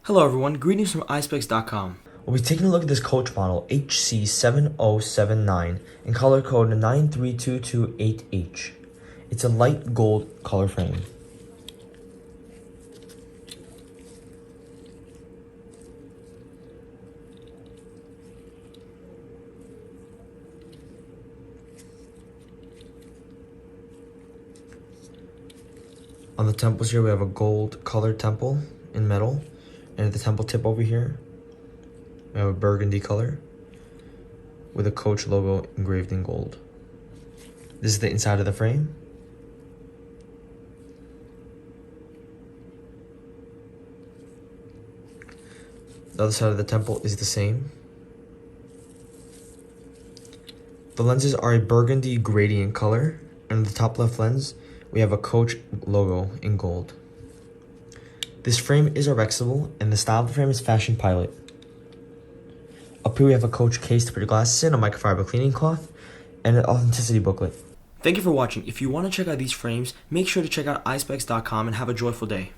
Hello everyone, greetings from Eyespecs.com. We'll be taking a look at this coach model HC7079 in color code 93228H. It's a light gold color frame. On the temples here we have a gold colored temple in metal, and at the temple tip over here we have a burgundy color with a Coach logo engraved in gold. This is the inside of the frame. The other side of the temple is the same. The lenses are a burgundy gradient color, and the top left lens we have a Coach logo in gold. This frame is Rexable, and the style of the frame is Fashion Pilot. Up here we have a Coach case to put your glasses in, a microfiber cleaning cloth, and an authenticity booklet. Thank you for watching. If you want to check out these frames, make sure to check out Eyespecs.com and have a joyful day.